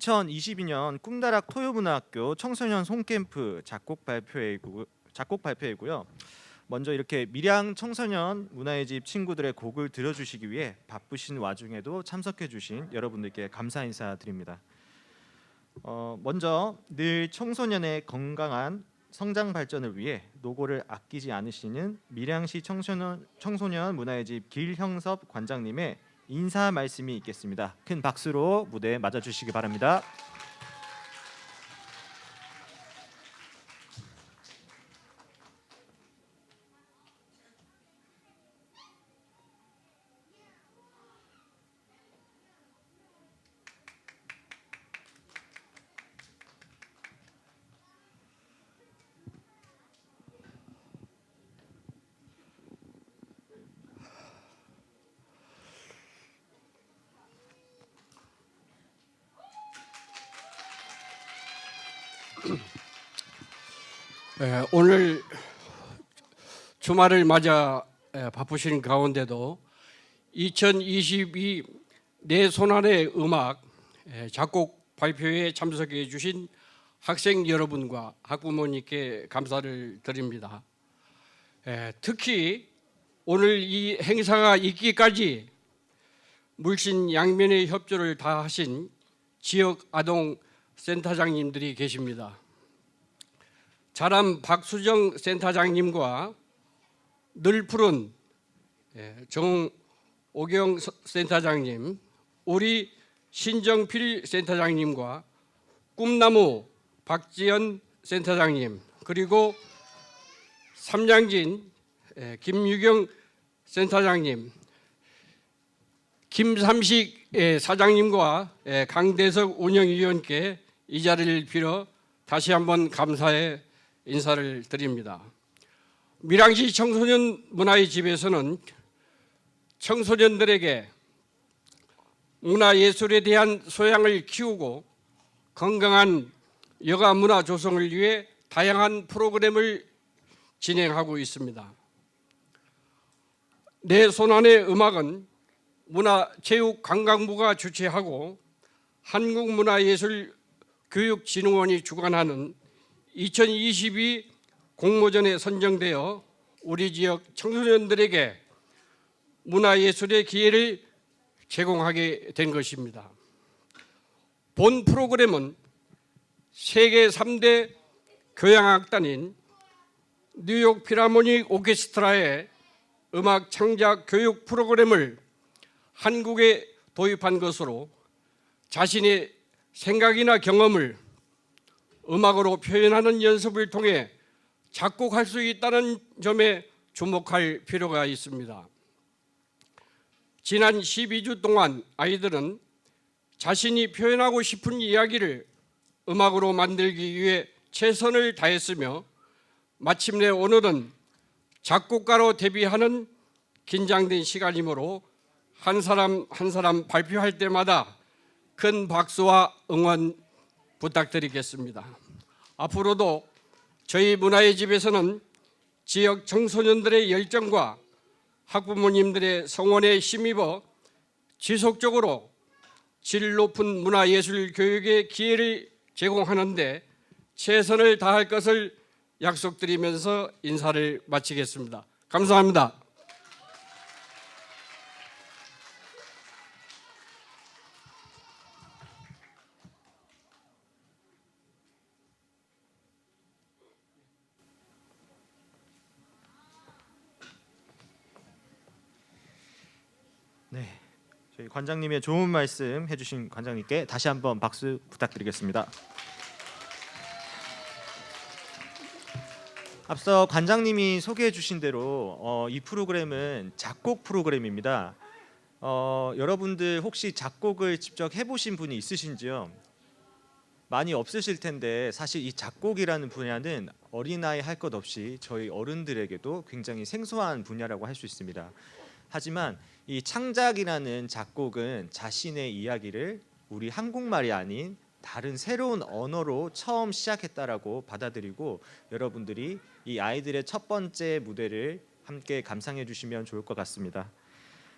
2022년 꿈다락 토요문화학교 청소년 송캠프 작곡 발표회고요. 먼저 이렇게 밀양 청소년 문화의 집 친구들의 곡을 들어주시기 위해 바쁘신 와중에도 참석해주신 여러분들께 감사 인사드립니다. 먼저 늘 청소년의 건강한 성장 발전을 위해 노고를 아끼지 않으시는 밀양시 청소년 문화의 집 길형섭 관장님의 인사 말씀이 있겠습니다. 큰 박수로 무대에 맞아주시기 바랍니다. 오늘 주말을 맞아 바쁘신 가운데도 2022 내 손안의 음악 작곡 발표회에 참석해 주신 학생 여러분과 학부모님께 감사를 드립니다. 특히 오늘 이 행사가 있기까지 물씬 양면의 협조를 다하신 지역 아동 센터장님들이 계십니다. 자람 박수정 센터장님과 늘 푸른 정오경 센터장님, 우리 신정필 센터장님과 꿈나무 박지연 센터장님, 그리고 삼양진 김유경 센터장님, 김삼식 사장님과 강대석 운영위원께 이 자리를 빌어 다시 한번 감사의 인사를 드립니다. 밀양시 청소년 문화의 집에서는 청소년들에게 문화예술에 대한 소양을 키우고 건강한 여가 문화 조성을 위해 다양한 프로그램을 진행하고 있습니다. 내 손안의 음악은 문화체육관광부가 주최하고 한국문화예술교육진흥원이 주관하는 2022 공모전에 선정되어 우리 지역 청소년들에게 문화예술의 기회를 제공하게 된 것입니다. 본 프로그램은 세계 3대 교향악단인 뉴욕 필하모닉 오케스트라의 음악 창작 교육 프로그램을 한국에 도입한 것으로 자신의 생각이나 경험을 음악으로 표현하는 연습을 통해 작곡할 수 있다는 점에 주목할 필요가 있습니다. 지난 12주 동안 아이들은 자신이 표현하고 싶은 이야기를 음악으로 만들기 위해 최선을 다했으며 마침내 오늘은 작곡가로 데뷔하는 긴장된 시간이므로 한 사람 한 사람 발표할 때마다 큰 박수와 응원 부탁드리겠습니다. 앞으로도 저희 문화의 집에서는 지역 청소년들의 열정과 학부모님들의 성원에 힘입어 지속적으로 질 높은 문화예술 교육의 기회를 제공하는 데 최선을 다할 것을 약속드리면서 인사를 마치겠습니다. 감사합니다. 네, 저희 관장님의 좋은 말씀 해주신 관장님께 다시 한번 박수 부탁드리겠습니다. 앞서 관장님이 소개해 주신 대로 이 프로그램은 작곡 프로그램입니다. 여러분들 혹시 작곡을 직접 해보신 분이 있으신지요? 많이 없으실 텐데 사실 이 작곡이라는 분야는 어린아이 할 것 없이 저희 어른들에게도 굉장히 생소한 분야라고 할 수 있습니다. 하지만 이 창작이라는 작곡은 자신의 이야기를 우리 한국말이 아닌 다른 새로운 언어로 처음 시작했다라고 받아들이고 여러분들이 이 아이들의 첫 번째 무대를 함께 감상해 주시면 좋을 것 같습니다.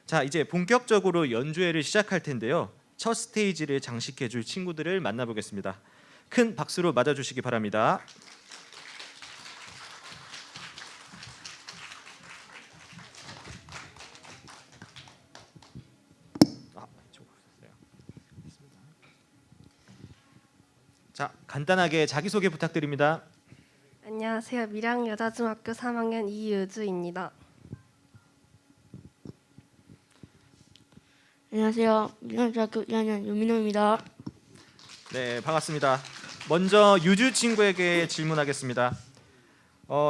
자, 이제 본격적으로 연주회를 시작할 텐데요. 첫 스테이지를 장식해 줄 친구들을 만나보겠습니다. 큰 박수로 맞아주시기 바랍니다. 자, 간단하게 자기소개 부탁드립니다. 안녕하세요. 밀양여자중학교 3학년 이유주입니다. 안녕하세요. 밀양중학교 2학년 유민호입니다. 네, 반갑습니다. 먼저 유주 친구에게 질문하겠습니다.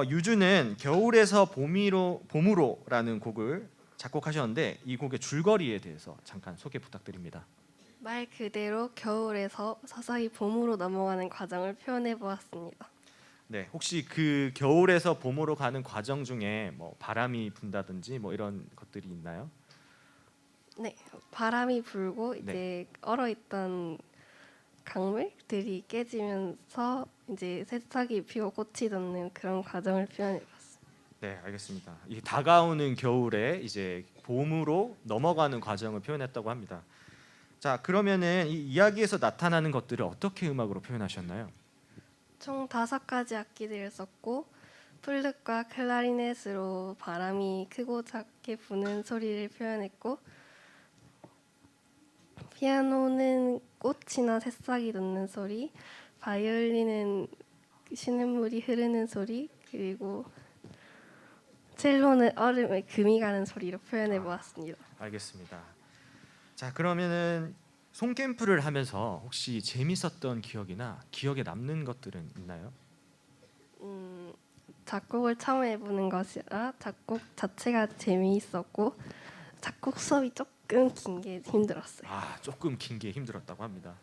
유주는 겨울에서 봄으로라는 곡을 작곡하셨는데 이 곡의 줄거리에 대해서 잠깐 소개 부탁드립니다. 말 그대로 겨울에서 서서히 봄으로 넘어가는 과정을 표현해 보았습니다. 네, 혹시 그 겨울에서 봄으로 가는 과정 중에 뭐 바람이 분다든지 뭐 이런 것들이 있나요? 네, 바람이 불고 이제 얼어있던 강물들이 깨지면서 이제 새싹이 피고 꽃이 돋는 그런 과정을 표현해 봤습니다. 네, 알겠습니다. 이 다가오는 겨울에 이제 봄으로 넘어가는 과정을 표현했다고 합니다. 자, 그러면은 이 이야기에서 나타나는 것들을 어떻게 음악으로 표현하셨나요? 총 5가지 악기들을 썼고 플룻과 클라리넷으로 바람이 크고 작게 부는 소리를 표현했고 피아노는 꽃이나 새싹이 돋는 소리, 바이올린은 시냇물이 흐르는 소리, 그리고 첼로는 얼음에 금이 가는 소리로 표현해 보았습니다. 알겠습니다. 자, 그러면은 송캠프를 하면서 혹시 재밌었던 기억이나 기억에 남는 것들은 있나요? 작곡을 처음 해보는 것이라 작곡 자체가 재미있었고 작곡 수업이 조금 긴 게 힘들었어요. 아, 조금 긴 게 힘들었다고 합니다.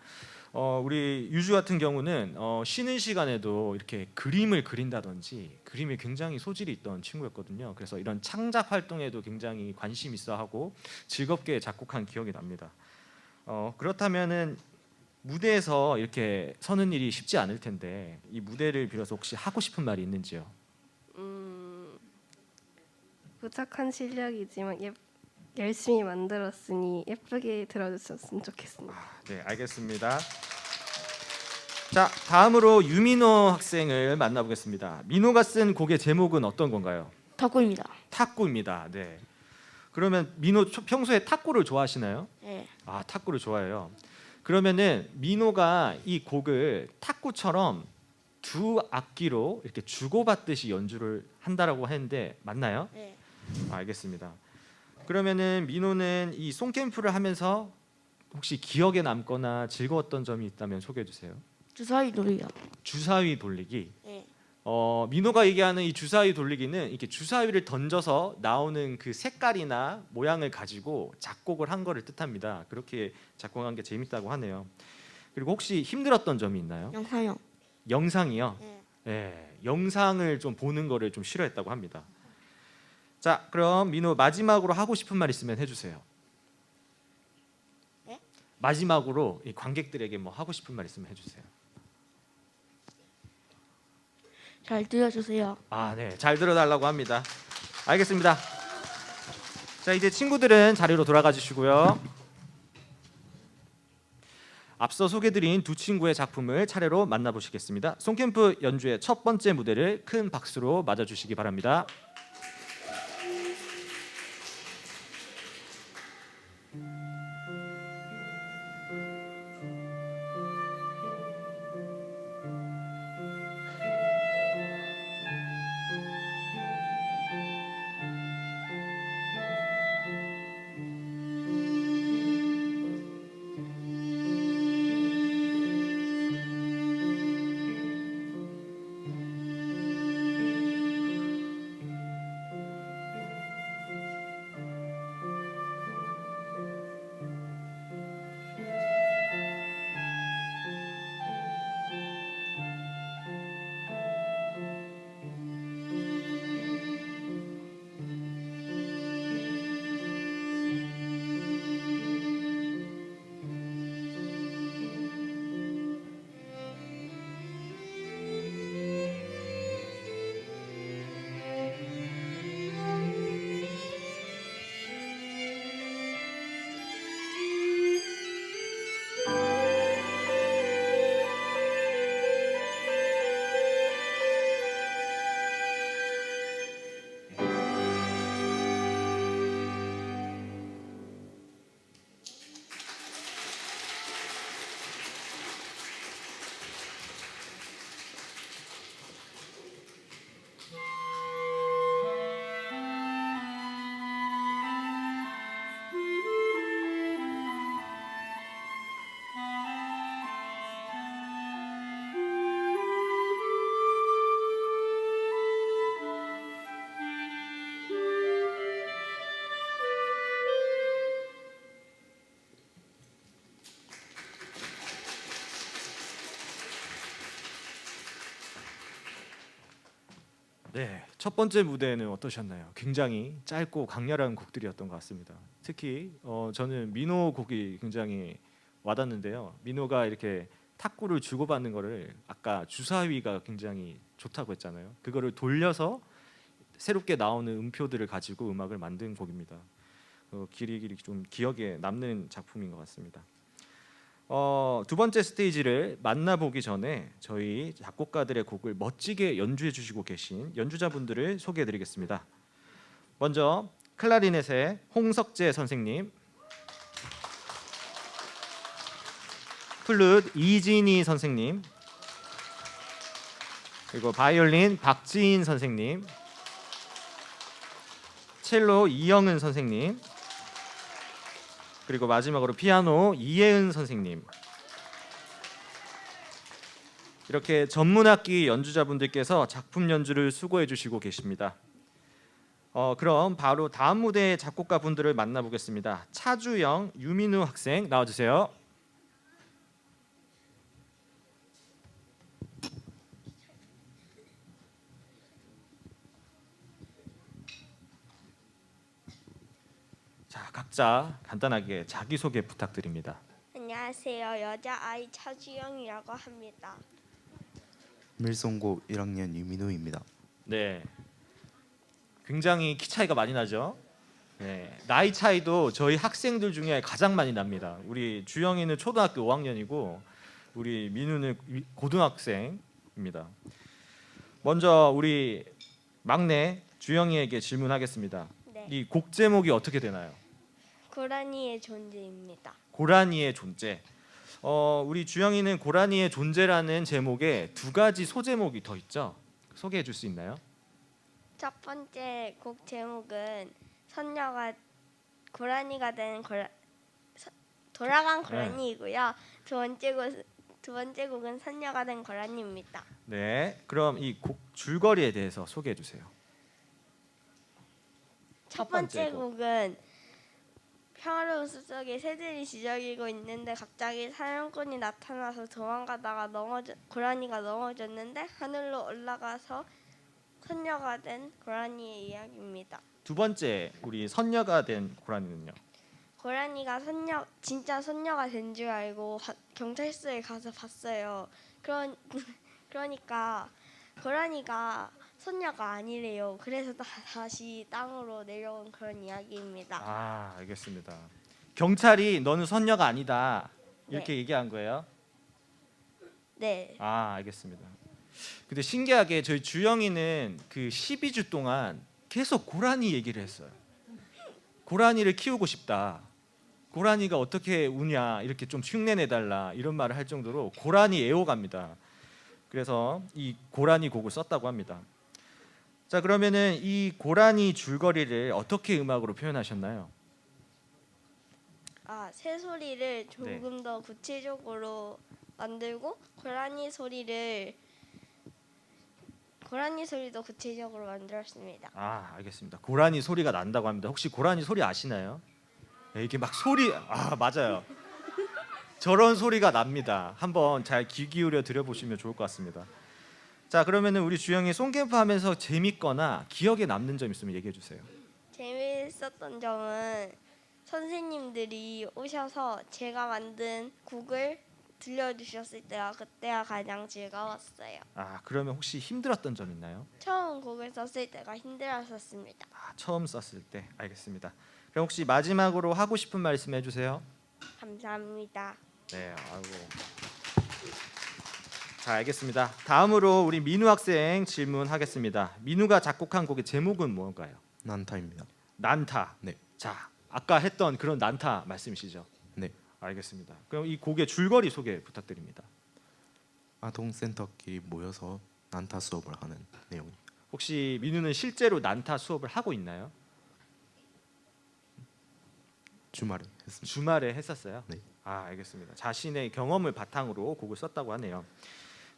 우리 유주 같은 경우는 쉬는 시간에도 이렇게 그림을 그린다든지 그림에 굉장히 소질이 있던 친구였거든요. 그래서 이런 창작 활동에도 굉장히 관심 있어하고 즐겁게 작곡한 기억이 납니다. 그렇다면은 무대에서 이렇게 서는 일이 쉽지 않을 텐데 이 무대를 빌어서 혹시 하고 싶은 말이 있는지요? 부족한 실력이지만 열심히 만들었으니 예쁘게 들어주셨으면 좋겠습니다. 네, 알겠습니다. 자, 다음으로 유민호 학생을 만나보겠습니다. 민호가 쓴 곡의 제목은 어떤 건가요? 탁구입니다. 탁구입니다. 네. 그러면 민호 평소에 탁구를 좋아하시나요? 네. 아, 탁구를 좋아해요. 그러면은 민호가 이 곡을 탁구처럼 두 악기로 이렇게 주고받듯이 연주를 한다라고 했는데 맞나요? 네. 알겠습니다. 그러면은 민호는 이 송캠프를 하면서 혹시 기억에 남거나 즐거웠던 점이 있다면 소개해 주세요. 주사위 놀이요. 주사위 돌리기. 네. 민호가 얘기하는 이 주사위 돌리기는 이렇게 주사위를 던져서 나오는 그 색깔이나 모양을 가지고 작곡을 한 거를 뜻합니다. 그렇게 작곡한 게 재밌다고 하네요. 그리고 혹시 힘들었던 점이 있나요? 영상형. 영상이요. 네. 네, 영상을 좀 보는 거를 좀 싫어했다고 합니다. 자, 그럼 민호 마지막으로 하고 싶은 말 있으면 해주세요. 네? 마지막으로 이 관객들에게 뭐 하고 싶은 말 있으면 해주세요. 잘 들어주세요. 아, 네, 잘 들어달라고 합니다. 알겠습니다. 자, 이제 친구들은 자리로 돌아가 주시고요. 앞서 소개드린 두 친구의 작품을 차례로 만나보시겠습니다. 송캠프 연주의 첫 번째 무대를 큰 박수로 맞아주시기 바랍니다. 네, 첫 번째 무대는 어떠셨나요? 굉장히 짧고 강렬한 곡들이었던 것 같습니다. 특히 저는 민호 곡이 굉장히 와닿는데요. 민호가 이렇게 탁구를 주고받는 거를 아까 주사위가 굉장히 좋다고 했잖아요. 그거를 돌려서 새롭게 나오는 음표들을 가지고 음악을 만든 곡입니다. 길이 좀 기억에 남는 작품인 것 같습니다. 두 번째 스테이지를 만나보기 전에 저희 작곡가들의 곡을 멋지게 연주해 주시고 계신 연주자분들을 소개해드리겠습니다. 먼저 클라리넷의 홍석재 선생님, 플룻 이진희 선생님, 그리고 바이올린 박지인 선생님, 첼로 이영은 선생님, 그리고 마지막으로 피아노 이예은 선생님, 이렇게 전문악기 연주자분들께서 작품 연주를 수고해 주시고 계십니다. 그럼 바로 다음 무대의 작곡가 분들을 만나보겠습니다. 차주영, 유민우 학생 나와주세요. 자, 각자 간단하게 자기소개 부탁드립니다. 안녕하세요. 여자아이 차주영이라고 합니다. 밀송고 1학년 유민우입니다. 네, 굉장히 키 차이가 많이 나죠. 네, 나이 차이도 저희 학생들 중에 가장 많이 납니다. 우리 주영이는 초등학교 5학년이고 우리 민우는 고등학생입니다. 먼저 우리 막내 주영이에게 질문하겠습니다. 네. 이 곡 제목이 어떻게 되나요? 고라니의 존재입니다. 고라니의 존재. 우리 주영이는 고라니의 존재라는 제목에 두 가지 소제목이 더 있죠. 소개해 줄 수 있나요? 첫 번째 곡 제목은 선녀가 고라니가 된 돌아간 고라니이고요. 두 번째 곡은 선녀가 된 고라니입니다. 네, 그럼 이 곡 줄거리에 대해서 소개해 주세요. 첫 번째 곡은 평화로운 숲속에 새들이 지저귀고 있는데 갑자기 사냥꾼이 나타나서 도망가다가 고라니가 넘어졌는데 하늘로 올라가서 선녀가 된 고라니의 이야기입니다. 두 번째 우리 선녀가 된 고라니는요. 고라니가 진짜 선녀가 된 줄 알고 경찰서에 가서 봤어요. 그러니까 고라니가 선녀가 아니래요. 그래서 다시 땅으로 내려온 그런 이야기입니다. 아, 알겠습니다. 경찰이 너는 선녀가 아니다 이렇게 얘기한 거예요? 네. 아, 알겠습니다. 근데 신기하게 저희 주영이는 그 12주 동안 계속 고라니 얘기를 했어요. 고라니를 키우고 싶다. 고라니가 어떻게 우냐 이렇게 좀 흉내내 달라 이런 말을 할 정도로 고라니 애호갑니다. 그래서 이 고라니 곡을 썼다고 합니다. 자, 그러면은 이 고라니 줄거리를 어떻게 음악으로 표현하셨나요? 새소리를 조금 더 구체적으로 만들고 고라니 소리도 구체적으로 만들었습니다. 아, 알겠습니다. 고라니 소리가 난다고 합니다. 혹시 고라니 소리 아시나요? 네, 이게 막 맞아요. 저런 소리가 납니다. 한번 잘 귀 기울여 들어보시면 좋을 것 같습니다. 자, 그러면은 우리 주영이 송캠프 하면서 재밌거나 기억에 남는 점 있으면 얘기해 주세요. 재미있었던 점은 선생님들이 오셔서 제가 만든 곡을 들려주셨을 그때가 가장 즐거웠어요. 아, 그러면 혹시 힘들었던 점 있나요? 처음 곡을 썼을 때가 힘들었었습니다. 아, 처음 썼을 때. 알겠습니다. 그럼 혹시 마지막으로 하고 싶은 말씀 해주세요. 감사합니다. 네, 아이고. 자, 알겠습니다. 다음으로 우리 민우 학생 질문하겠습니다. 민우가 작곡한 곡의 제목은 뭔가요? 난타입니다. 난타. 네. 자, 아까 했던 그런 난타 말씀이시죠? 네. 알겠습니다. 그럼 이 곡의 줄거리 소개 부탁드립니다. 아동센터끼리 모여서 난타 수업을 하는 내용입니다. 혹시 민우는 실제로 난타 수업을 하고 있나요? 주말에 했습니다. 주말에 했었어요? 네. 아, 알겠습니다. 자신의 경험을 바탕으로 곡을 썼다고 하네요.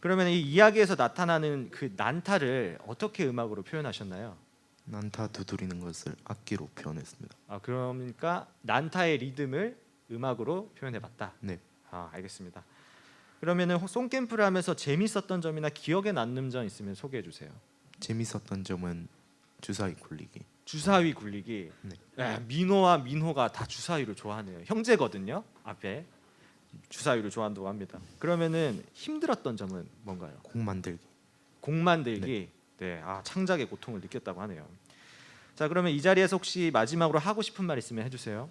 그러면 이 이야기에서 나타나는 그 난타를 어떻게 음악으로 표현하셨나요? 난타 두드리는 것을 악기로 표현했습니다. 아, 그러니까 난타의 리듬을 음악으로 표현해봤다. 네. 아, 알겠습니다. 그러면은 송캠프를 하면서 재밌었던 점이나 기억에 남는 점 있으면 소개해 주세요. 재밌었던 점은 주사위 굴리기. 주사위 굴리기. 네. 네, 민호와 민호가 다 주사위를 좋아하네요. 형제거든요. 앞에 주사위를 좋아한다고 합니다. 그러면은 힘들었던 점은 뭔가요? 공 만들기. 공 만들기. 네, 창작의 고통을 느꼈다고 하네요. 자, 그러면 이 자리에서 혹시 마지막으로 하고 싶은 말 있으면 해주세요.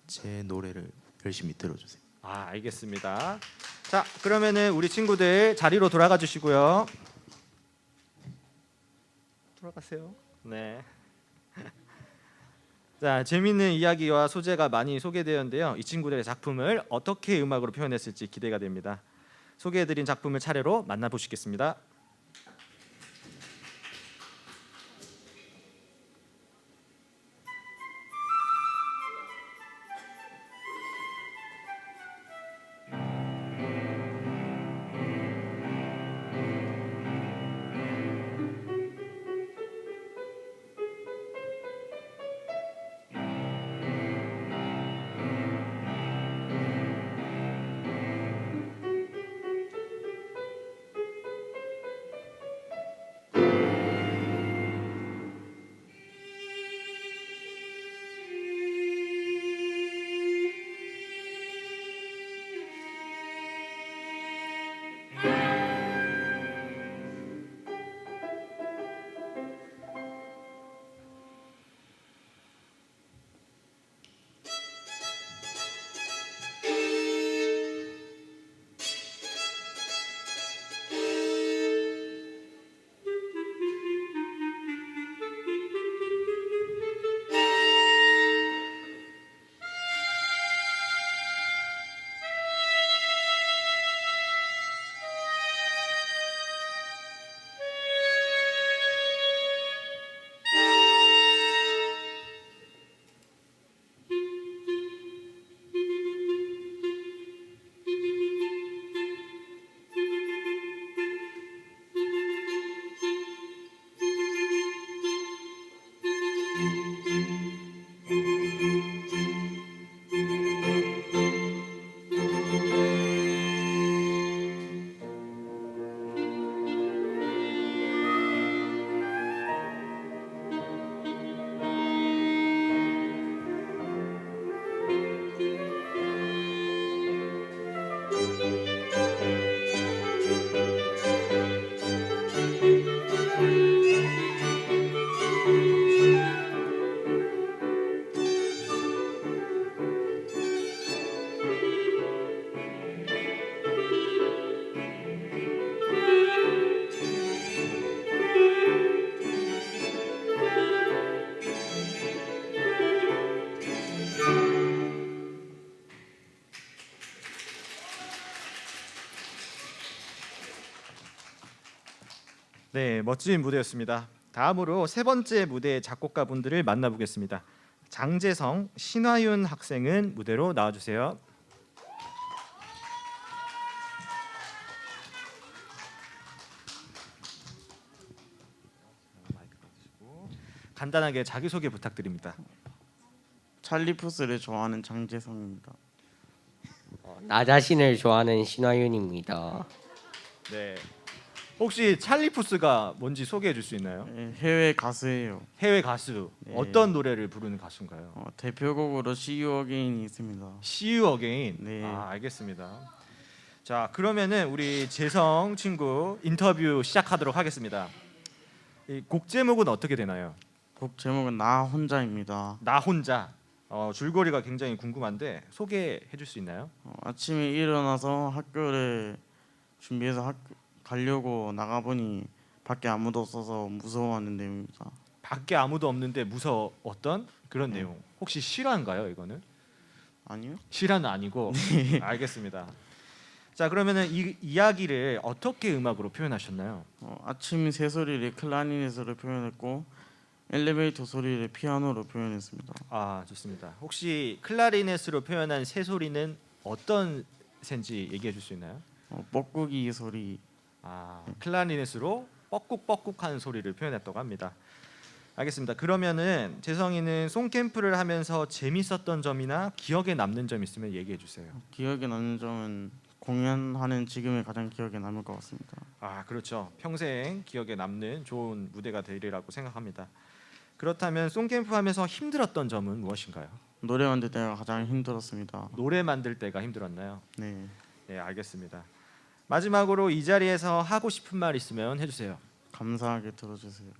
제 노래를 열심히 들어주세요. 알겠습니다. 자, 그러면은 우리 친구들 자리로 돌아가 주시고요. 돌아가세요. 네. 자, 재미있는 이야기와 소재가 많이 소개되었는데요. 이 친구들의 작품을 어떻게 음악으로 표현했을지 기대가 됩니다. 소개해드린 작품을 차례로 만나보시겠습니다. 네, 멋진 무대였습니다. 다음으로 세 번째 무대의 작곡가분들을 만나보겠습니다. 장재성, 신화윤 학생은 무대로 나와주세요. 간단하게 자기소개 부탁드립니다. 찰리 푸스를 좋아하는 장재성입니다. 나 자신을 좋아하는 신화윤입니다. 네, 혹시 찰리 푸스가 뭔지 소개해 줄 수 있나요? 네, 해외 가수예요. 해외 가수, 네. 어떤 노래를 부르는 가수인가요? 대표곡으로 See You Again이 있습니다. See You Again. 네. 알겠습니다. 자, 그러면은 우리 재성 친구 인터뷰 시작하도록 하겠습니다. 이 곡 제목은 어떻게 되나요? 곡 제목은 나 혼자입니다. 나 혼자. 줄거리가 굉장히 궁금한데 소개해 줄 수 있나요? 아침에 일어나서 학교를 준비해서 가려고 나가보니 밖에 아무도 없어서 무서워하는 내용입니다. 밖에 아무도 없는데 무서웠던 그런 네. 내용. 혹시 실화인가요, 이거는? 아니요? 실화는 아니고. 알겠습니다. 자, 그러면은 이 이야기를 어떻게 음악으로 표현하셨나요? 아침 새소리를 클라리넷으로 표현했고 엘리베이터 소리를 피아노로 표현했습니다. 좋습니다. 혹시 클라리넷으로 표현한 새 소리는 어떤 새인지 얘기해 줄 수 있나요? 뻐꾸기 소리. 클라리넷으로 뻐꾹뻐꾹하는 소리를 표현했다고 합니다. 알겠습니다. 그러면은 재성이는 송캠프를 하면서 재밌었던 점이나 기억에 남는 점 있으면 얘기해 주세요. 기억에 남는 점은 공연하는 지금이 가장 기억에 남을 것 같습니다. 아, 그렇죠. 평생 기억에 남는 좋은 무대가 되리라고 생각합니다. 그렇다면 송캠프 하면서 힘들었던 점은 무엇인가요? 노래 만들 때가 가장 힘들었습니다. 노래 만들 때가 힘들었나요? 네, 네, 알겠습니다. 마지막으로 이 자리에서 하고 싶은 말 있으면 해주세요. 감사하게 들어주세요.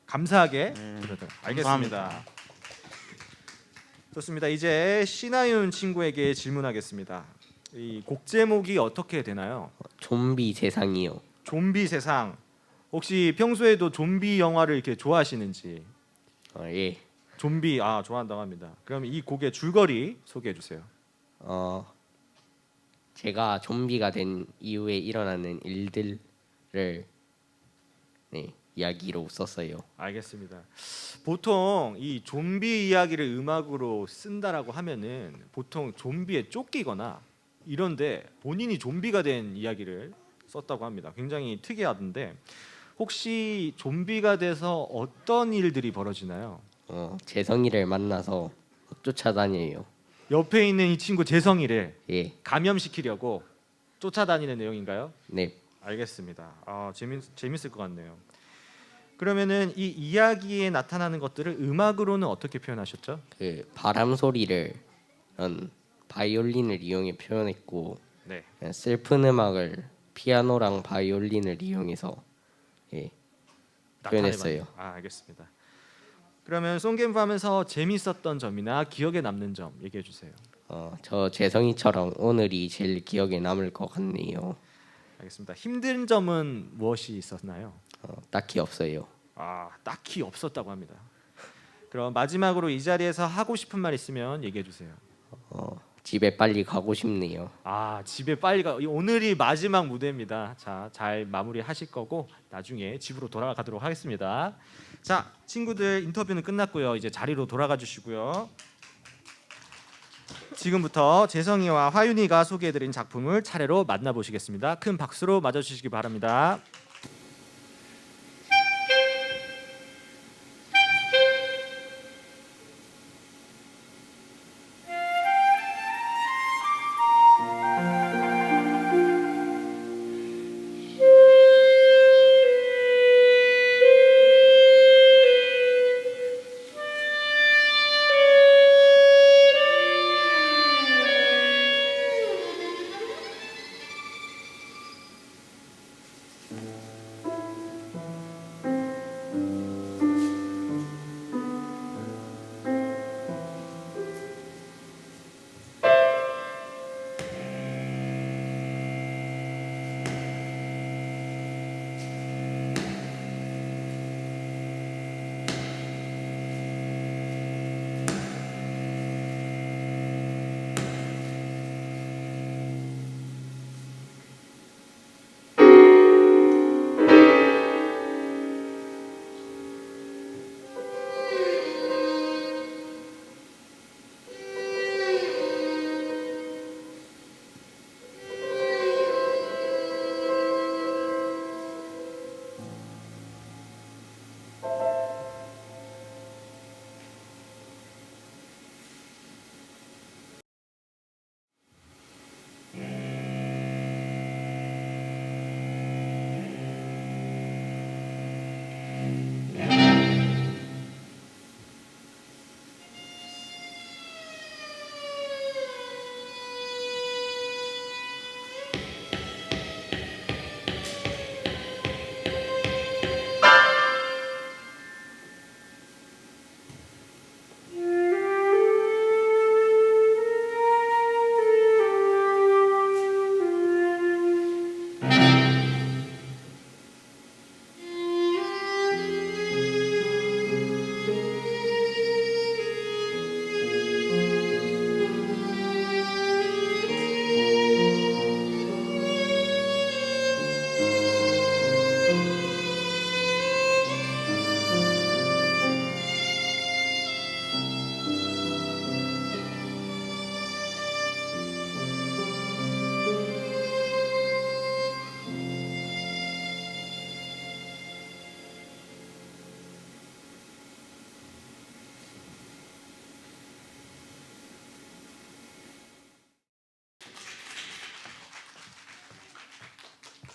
감사하게 네, 들어도 감사합니다. 알겠습니다. 좋습니다. 이제 신하윤 친구에게 질문하겠습니다. 이 곡 제목이 어떻게 되나요? 좀비 세상이요. 좀비 세상. 혹시 평소에도 좀비 영화를 이렇게 좋아하시는지? 예. 좀비 좋아한다고 합니다. 그럼 이 곡의 줄거리 소개해 주세요. 제가 좀비가 된 이후에 일어나는 일들을 네, 이야기로 썼어요. 알겠습니다. 보통 이 좀비 이야기를 음악으로 쓴다라고 하면은 보통 좀비에 쫓기거나 이런데 본인이 좀비가 된 이야기를 썼다고 합니다. 굉장히 특이하던데 혹시 좀비가 돼서 어떤 일들이 벌어지나요? 재성이를 만나서 쫓아다녀요. 옆에 있는 이 친구 재성이를 예. 감염시키려고 쫓아다니는 내용인가요? 네. 알겠습니다. 재밌을 것 같네요. 그러면은 이 이야기에 나타나는 것들을 음악으로는 어떻게 표현하셨죠? 그 바람 소리를 바이올린을 이용해 표현했고 네. 슬픈 음악을 피아노랑 바이올린을 이용해서 예, 표현했어요. 알겠습니다. 그러면 송캠프 하면서 재밌었던 점이나 기억에 남는 점 얘기해 주세요. 저 재성이처럼 오늘이 제일 기억에 남을 것 같네요. 알겠습니다. 힘든 점은 무엇이 있었나요? 딱히 없어요. 딱히 없었다고 합니다. 그럼 마지막으로 이 자리에서 하고 싶은 말 있으면 얘기해 주세요. 집에 빨리 가고 싶네요. 집에 빨리 가. 오늘이 마지막 무대입니다. 자, 잘 마무리하실 거고 나중에 집으로 돌아가도록 하겠습니다. 자, 친구들 인터뷰는 끝났고요. 이제 자리로 돌아가 주시고요. 지금부터 재성이와 화윤이가 소개해드린 작품을 차례로 만나보시겠습니다. 큰 박수로 맞아주시기 바랍니다.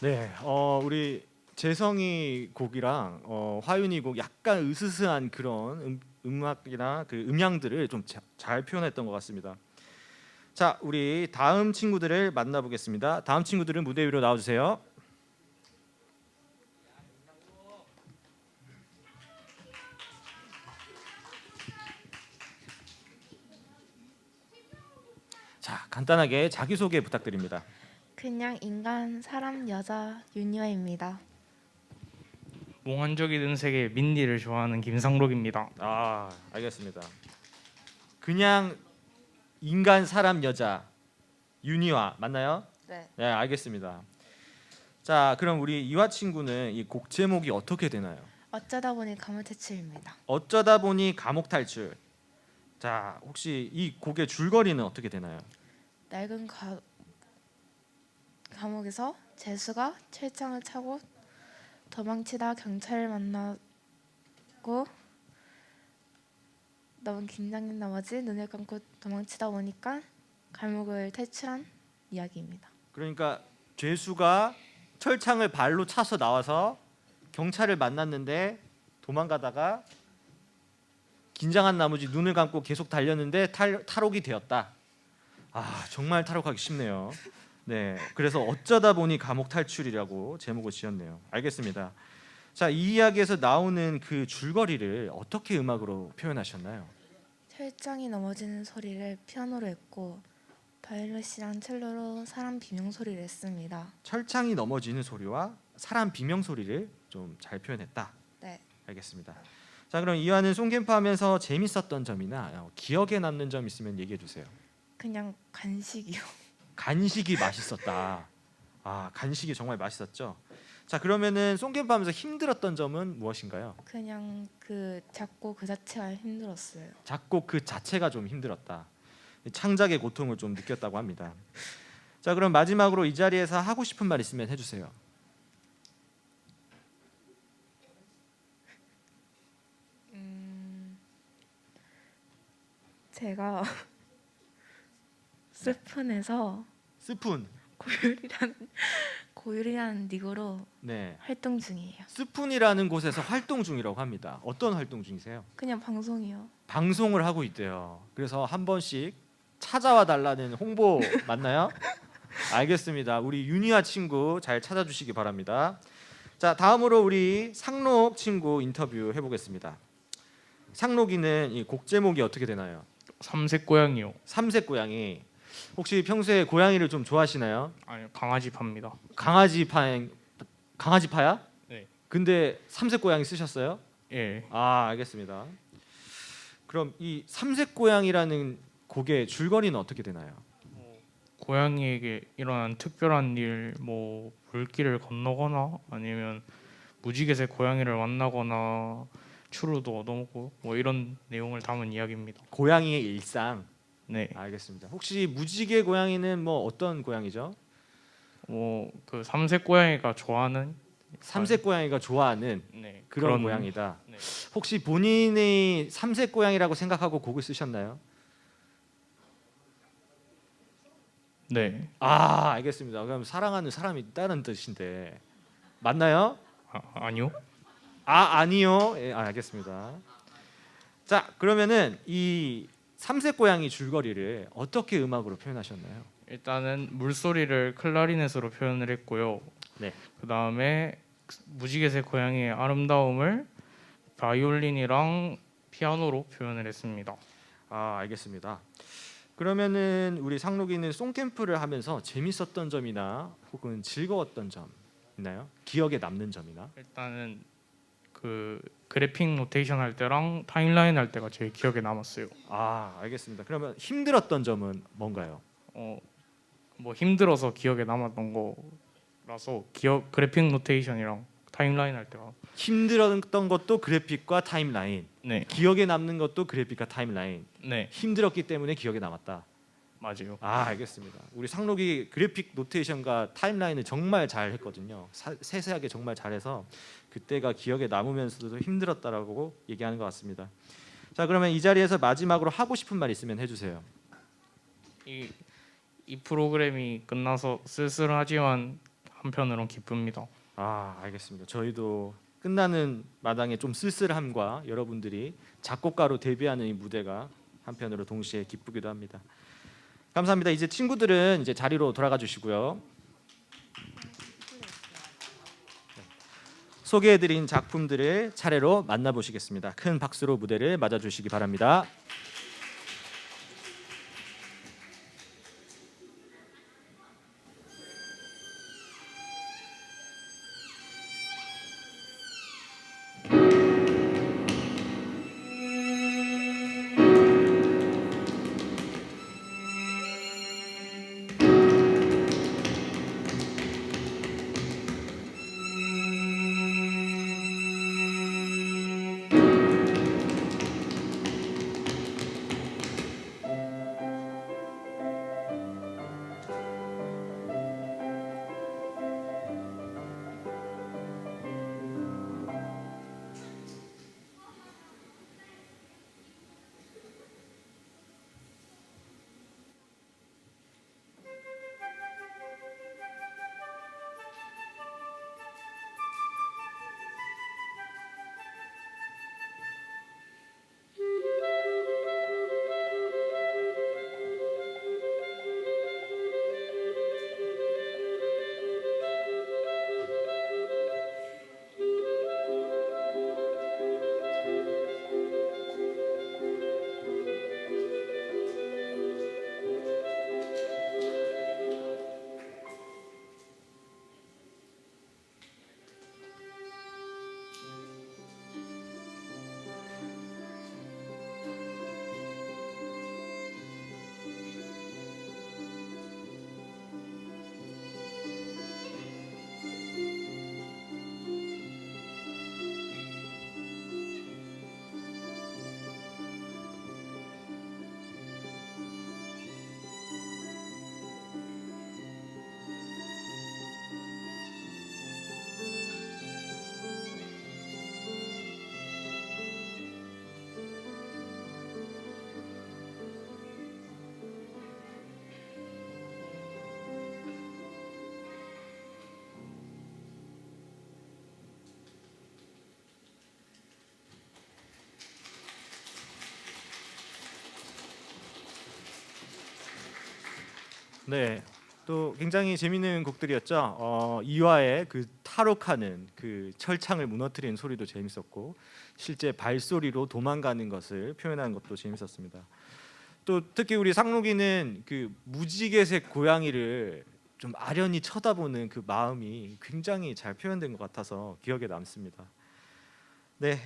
네, 우리 재성이 곡이랑 화윤이 곡 약간 으스스한 그런 음악이나 그 음향들을 좀 잘 표현했던 것 같습니다. 자, 우리 다음 친구들을 만나보겠습니다. 다음 친구들은 무대 위로 나와주세요. 자, 간단하게 자기소개 부탁드립니다. 그냥 인간, 사람, 여자 윤여입니다. 몽환적인 은색의 민니를 좋아하는 김상록입니다. 아, 알겠습니다. 그냥 인간, 사람, 여자 윤희화 맞나요? 네. 네, 알겠습니다. 자, 그럼 우리 이화 친구는 이 곡 제목이 어떻게 되나요? 어쩌다 보니 가물퇴출입니다. 어쩌다 보니 감옥 탈출. 자, 혹시 이 곡의 줄거리는 어떻게 되나요? 낡은 감옥에서 재수가 철창을 차고 도망치다 경찰을 만나고 너무 긴장된 나머지 눈을 감고 도망치다 보니까 감옥을 탈출한 이야기입니다. 그러니까 죄수가 철창을 발로 차서 나와서 경찰을 만났는데 도망가다가 긴장한 나머지 눈을 감고 계속 달렸는데 탈옥이 되었다. 아, 정말 탈옥하기 쉽네요. 네, 그래서 어쩌다 보니 감옥 탈출이라고 제목을 지었네요. 알겠습니다. 자, 이 이야기에서 나오는 그 줄거리를 어떻게 음악으로 표현하셨나요? 철장이 넘어지는 소리를 피아노로 했고 바이올렛이랑 첼로로 사람 비명 소리를 했습니다. 철창이 넘어지는 소리와 사람 비명 소리를 좀 잘 표현했다. 네. 알겠습니다. 자, 그럼 이화는 송캠프 하면서 재밌었던 점이나 기억에 남는 점 있으면 얘기해 주세요. 그냥 간식이요. 간식이 맛있었다. 아, 간식이 정말 맛있었죠. 자, 그러면은 송캠프 하면서 힘들었던 점은 무엇인가요? 그냥 그 작고 그 자체가 힘들었어요. 작곡 그 자체가 좀 힘들었다. 창작의 고통을 좀 느꼈다고 합니다. 자, 그럼 마지막으로 이 자리에서 하고 싶은 말 있으면 해주세요. 제가 스푼에서 스푼. 고율이라는 닉으로 네. 활동 중이에요. 스푼이라는 곳에서 활동 중이라고 합니다. 어떤 활동 중이세요? 그냥 방송이요. 방송을 하고 있대요. 그래서 한 번씩 찾아와 달라는 홍보 맞나요? 알겠습니다. 우리 윤희아 친구 잘 찾아주시기 바랍니다. 자, 다음으로 우리 상록 친구 인터뷰 해보겠습니다. 상록이는 이 곡 제목이 어떻게 되나요? 삼색 고양이요. 삼색 고양이. 혹시 평소에 고양이를 좀 좋아하시나요? 아니 강아지파입니다. 강아지파야? 네. 근데 삼색 고양이 쓰셨어요? 예. 아, 알겠습니다. 그럼 이 삼색 고양이라는 곡의 줄거리는 어떻게 되나요? 고양이에게 일어난 특별한 일, 뭐 물길을 건너거나 아니면 무지개색 고양이를 만나거나 추루도 얻어먹고 뭐 이런 내용을 담은 이야기입니다. 고양이의 일상. 네. 알겠습니다. 혹시 무지개 고양이는 뭐 어떤 고양이죠? 그 삼색 고양이가 좋아하는 삼색 고양이가 좋아하는 네, 그런 고양이다. 네. 혹시 본인이 삼색 고양이라고 생각하고 곡을 쓰셨나요? 네. 아, 알겠습니다. 그럼 사랑하는 사람이 있다는 뜻인데 맞나요? 아니요. 아, 아니요. 예, 알겠습니다. 자, 그러면은 이 삼색 고양이 줄거리를 어떻게 음악으로 표현하셨나요? 일단은 물소리를 클라리넷으로 표현을 했고요. 네. 그 다음에 무지개색 고양이의 아름다움을 바이올린이랑 피아노로 표현을 했습니다. 아, 알겠습니다. 그러면은 우리 상록이는 송캠프를 하면서 재밌었던 점이나 혹은 즐거웠던 점 있나요? 기억에 남는 점이나? 일단은 그 그래픽 노테이션 할 때랑 타임라인 할 때가 제일 기억에 남았어요. 아, 알겠습니다. 그러면 힘들었던 점은 뭔가요? 뭐 힘들어서 기억에 남았던 거라서 그래픽 노테이션이랑 타임라인 할 때가 힘들었던 것도 그래픽과 타임라인, 네, 기억에 남는 것도 그래픽과 타임라인. 네 힘들었기 때문에 기억에 남았다. 맞아요. 아, 알겠습니다. 우리 상록이 그래픽 노테이션과 타임라인을 정말 잘 했거든요. 세세하게 정말 잘해서 그때가 기억에 남으면서도 힘들었다라고 얘기하는 것 같습니다. 자, 그러면 이 자리에서 마지막으로 하고 싶은 말 있으면 해주세요. 이 프로그램이 끝나서 쓸쓸하지만 한편으론 기쁩니다. 아, 알겠습니다. 저희도 끝나는 마당에 좀 쓸쓸함과 여러분들이 작곡가로 데뷔하는 이 무대가 한편으로 동시에 기쁘기도 합니다. 감사합니다. 이제 친구들은 이제 자리로 돌아가 주시고요. 소개해드린 작품들을 차례로 만나보시겠습니다. 큰 박수로 무대를 맞아주시기 바랍니다. 네, 또 굉장히 재밌는 곡들이었죠. 이화의 그 탈옥하는 그 철창을 무너뜨리는 소리도 재밌었고, 실제 발소리로 도망가는 것을 표현하는 것도 재밌었습니다. 또 특히 우리 상록이는 그 무지개색 고양이를 좀 아련히 쳐다보는 그 마음이 굉장히 잘 표현된 것 같아서 기억에 남습니다. 네,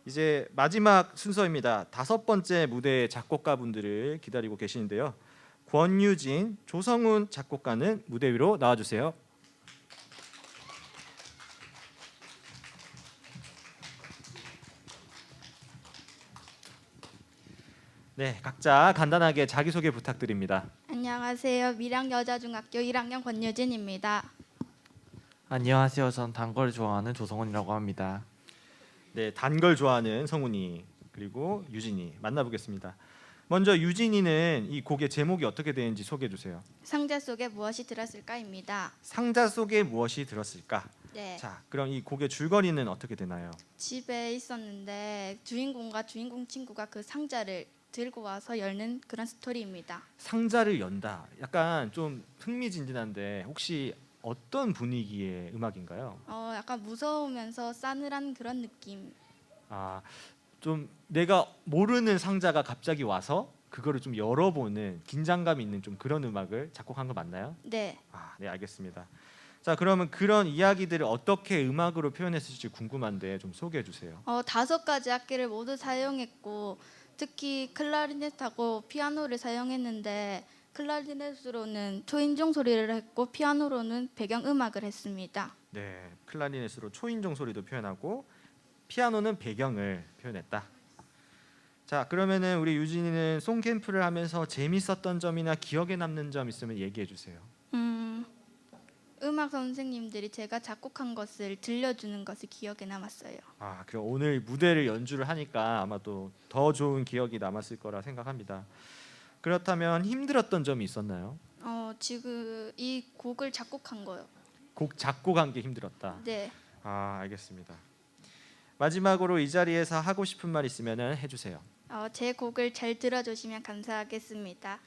이제 마지막 순서입니다. 5번째 무대의 작곡가분들을 기다리고 계시는데요. 권유진, 조성훈 작곡가는 무대 위로 나와주세요. 네, 각자 간단하게 자기소개 부탁드립니다. 안녕하세요. 밀양여자중학교 1학년 권유진입니다. 안녕하세요. 전 단 걸 좋아하는 조성훈이라고 합니다. 네, 단 걸 좋아하는 성훈이 그리고 유진이 만나보겠습니다. 먼저 유진이는 이 곡의 제목이 어떻게 되는지 소개해 주세요. 상자 속에 무엇이 들었을까입니다. 상자 속에 무엇이 들었을까? 네. 자, 그럼 이 곡의 줄거리는 어떻게 되나요? 집에 있었는데 주인공과 주인공 친구가 그 상자를 들고 와서 열는 그런 스토리입니다. 상자를 연다. 약간 좀 흥미진진한데 혹시 어떤 분위기의 음악인가요? 약간 무서우면서 싸늘한 그런 느낌. 아, 좀 내가 모르는 상자가 갑자기 와서 그거를 좀 열어보는 긴장감 있는 좀 그런 음악을 작곡한 거 맞나요? 네. 아, 네, 알겠습니다. 자, 그러면 그런 이야기들을 어떻게 음악으로 표현했을지 궁금한데 좀 소개해 주세요. 5가지 악기를 모두 사용했고 특히 클라리넷하고 피아노를 사용했는데 클라리넷으로는 초인종 소리를 했고 피아노로는 배경 음악을 했습니다. 네, 클라리넷으로 초인종 소리도 표현하고 피아노는 배경을 표현했다. 자, 그러면은 우리 유진이는 송 캠프를 하면서 재밌었던 점이나 기억에 남는 점 있으면 얘기해 주세요. 음악 선생님들이 제가 작곡한 것을 들려주는 것이 기억에 남았어요. 아, 그럼 오늘 무대를 연주를 하니까 아마도 더 좋은 기억이 남았을 거라 생각합니다. 그렇다면 힘들었던 점이 있었나요? 지금 이 곡을 작곡한 거요. 곡 작곡한 게 힘들었다. 네. 아, 알겠습니다. 마지막으로 이 자리에서 하고 싶은 말 있으면 해주세요. 제 곡을 잘 들어주시면 감사하겠습니다.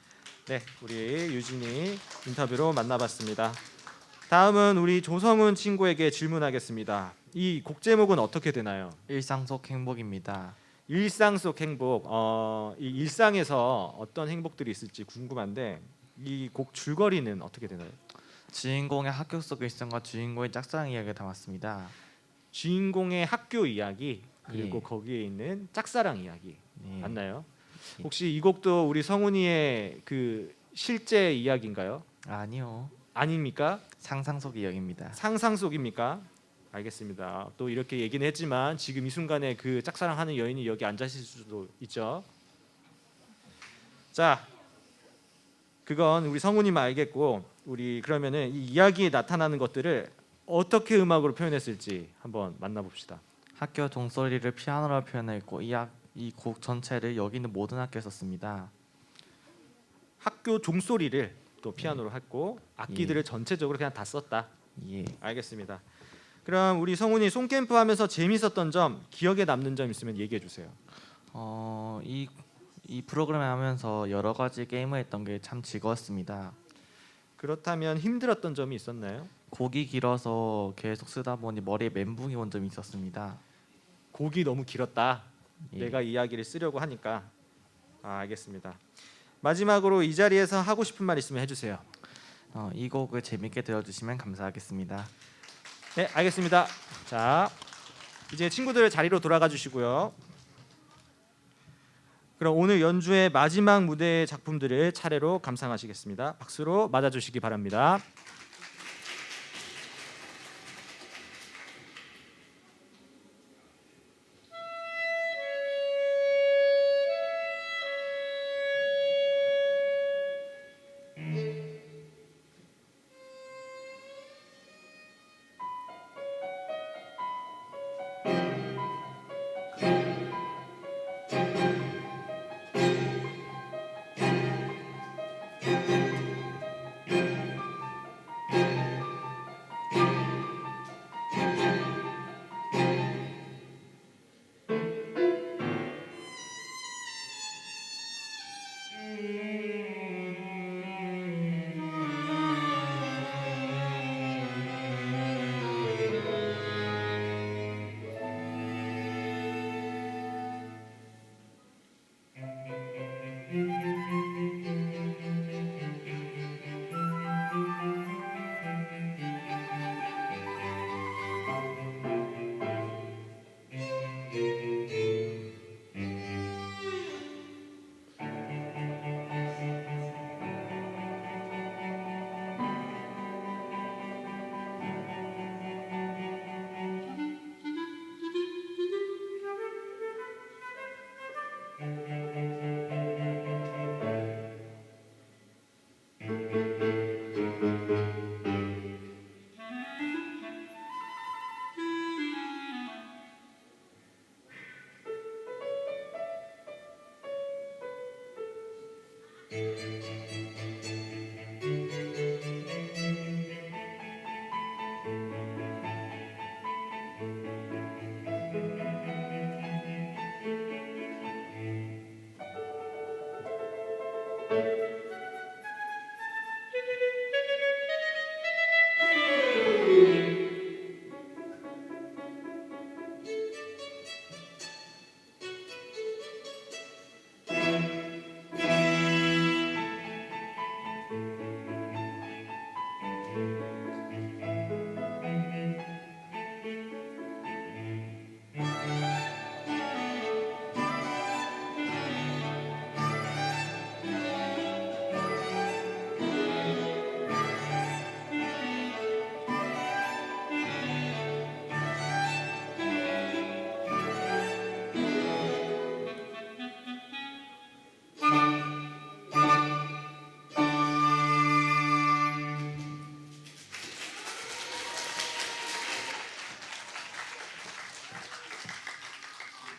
네, 우리 유진이 인터뷰로 만나봤습니다. 다음은 우리 조성훈 친구에게 질문하겠습니다. 이 곡 제목은 어떻게 되나요? 일상 속 행복입니다. 일상 속 행복. 이 일상에서 어떤 행복들이 있을지 궁금한데 이 곡 줄거리는 어떻게 되나요? 주인공의 학교 속 일상과 주인공의 짝사랑 이야기가 담았습니다. 주인공의 학교 이야기 그리고 예. 거기에 있는 짝사랑 이야기 예. 맞나요? 예. 혹시 이 곡도 우리 성훈이의 그 실제 이야기인가요? 아니요. 아닙니까? 상상 속 이야기입니다. 상상 속입니까? 알겠습니다. 또 이렇게 얘기는 했지만 지금 이 순간에 그 짝사랑하는 여인이 여기 앉아 있을 수도 있죠. 자, 그건 우리 성훈이만 알겠고 우리 그러면은 이 이야기에 나타나는 것들을 어떻게 음악으로 표현했을지 한번 만나봅시다. 학교 종소리를 피아노로 표현했고 이 곡 전체를 여기 있는 모든 학교에 썼습니다. 학교 종소리를 또 피아노로 했고 악기들을 전체적으로 그냥 다 썼다. 예. 알겠습니다. 그럼 우리 성훈이 송캠프 하면서 재밌었던 점, 기억에 남는 점 있으면 얘기해 주세요. 이 프로그램을 하면서 여러 가지 게임을 했던 게 참 즐거웠습니다. 그렇다면 힘들었던 점이 있었나요? 곡이 길어서 계속 쓰다 보니 머리에 멘붕이 온 점이 있었습니다. 곡이 너무 길었다. 예. 내가 이야기를 쓰려고 하니까. 알겠습니다. 마지막으로 이 자리에서 하고 싶은 말 있으면 해주세요. 이 곡을 재밌게 들어주시면 감사하겠습니다. 네, 알겠습니다. 자, 이제 친구들 자리로 돌아가 주시고요. 그럼 오늘 연주의 마지막 무대의 작품들을 차례로 감상하시겠습니다. 박수로 맞아주시기 바랍니다.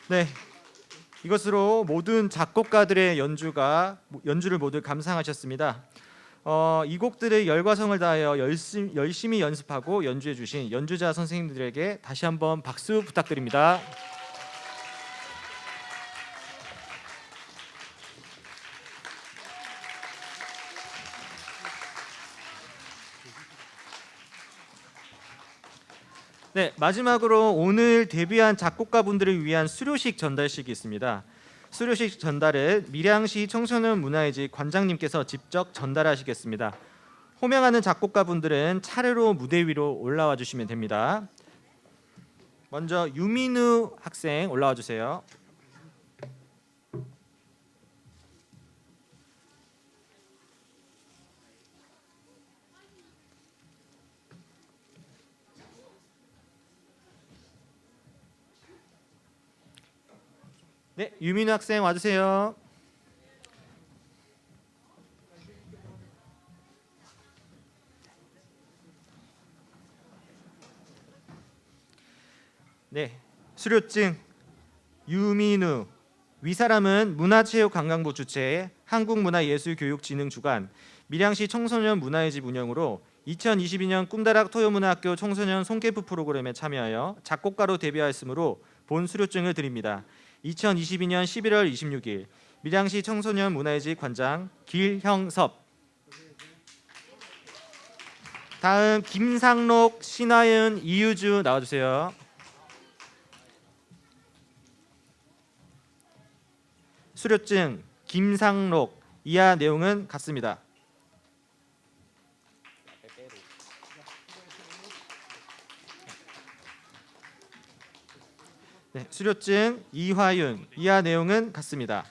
네, 이것으로 모든 작곡가들의 연주를 모두 감상하셨습니다. 이 곡들을 열과성을 다하여 열심히 연습하고 연주해 주신 연주자 선생님들에게 다시 한번 박수 부탁드립니다. 네, 마지막으로 오늘 데뷔한 작곡가분들을 위한 수료식 전달식이 있습니다. 수료식 전달을 밀양시 청소년 문화예지 관장님께서 직접 전달하시겠습니다. 호명하는 작곡가분들은 차례로 무대 위로 올라와 주시면 됩니다. 먼저 유민우 학생 올라와 주세요. 네, 유민우 학생 와주세요. 네, 수료증 유민우. 위사람은 문화체육관광부 주최의 한국문화예술교육진흥주간 밀양시 청소년 문화예집 운영으로 2022년 꿈다락 토요문화학교 청소년 송캠프 프로그램에 참여하여 작곡가로 데뷔하였으므로 본 수료증을 드립니다. 2022년 11월 26일 밀양시 청소년 문화예집 관장 길형섭. 다음 김상록, 신하윤, 이유주 나와주세요. 수료증 김상록. 이하 내용은 같습니다. 네, 수료증 이화윤. 이하 내용은 같습니다.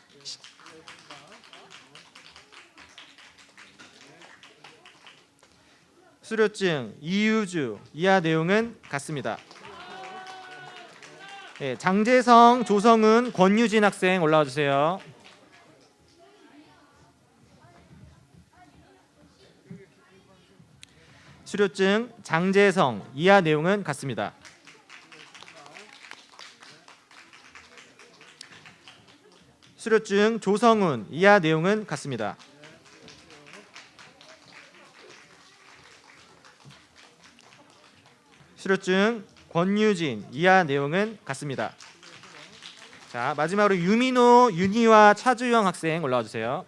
수료증 이유주. 이하 내용은 같습니다. 네, 장재성, 조성은, 권유진 학생 올라와 주세요. 수료증 장재성. 이하 내용은 같습니다. 수료증 조성훈. 이하 내용은 같습니다. 수료증 권유진. 이하 내용은 같습니다. 자, 마지막으로 유민호, 윤희와 차주영 학생 올라와 주세요.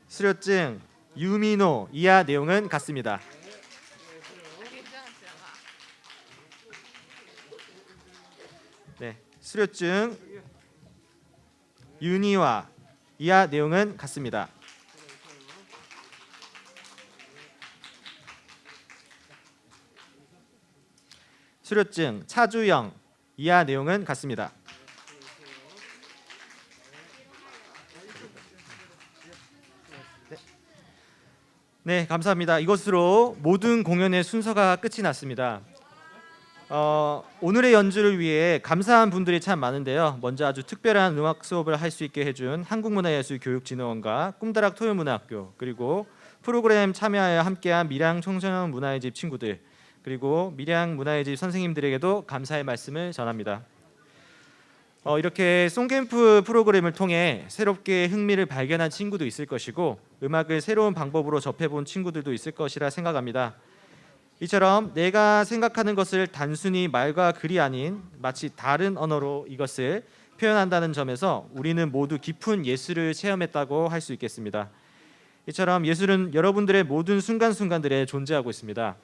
수료증 유민호. 이하 내용은 같습니다. 네, 수료증 윤희와. 이하 내용은 같습니다. 수료증 차주영. 이하 내용은 같습니다. 네, 감사합니다. 이것으로 모든 공연의 순서가 끝이 났습니다. 오늘의 연주를 위해 감사한 분들이 참 많은데요. 먼저 아주 특별한 음악 수업을 할 수 있게 해준 한국문화예술교육진흥원과 꿈다락 토요문화학교, 그리고 프로그램 참여하여 함께한 밀양 청소년 문화예집 친구들, 그리고 밀양 문화예집 선생님들에게도 감사의 말씀을 전합니다. 이렇게 송캠프 프로그램을 통해 새롭게 흥미를 발견한 친구도 있을 것이고 음악을 새로운 방법으로 접해본 친구들도 있을 것이라 생각합니다. 이처럼 내가 생각하는 것을 단순히 말과 글이 아닌 마치 다른 언어로 이것을 표현한다는 점에서 우리는 모두 깊은 예술을 체험했다고 할 수 있겠습니다. 이처럼 예술은 여러분들의 모든 순간순간들에 존재하고 있습니다.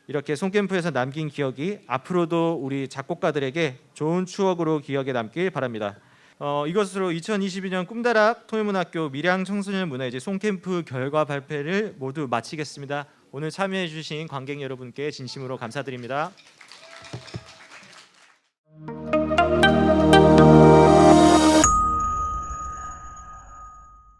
이렇게 송캠프에서 남긴 기억이 앞으로도 우리 작곡가들에게 좋은 추억으로 기억에 남길 바랍니다. 이것으로 2022년 꿈다락 토요문학교 밀양 청소년 문화예집 송캠프 결과 발표를 모두 마치겠습니다. 오늘 참여해 주신 관객 여러분께 진심으로 감사드립니다.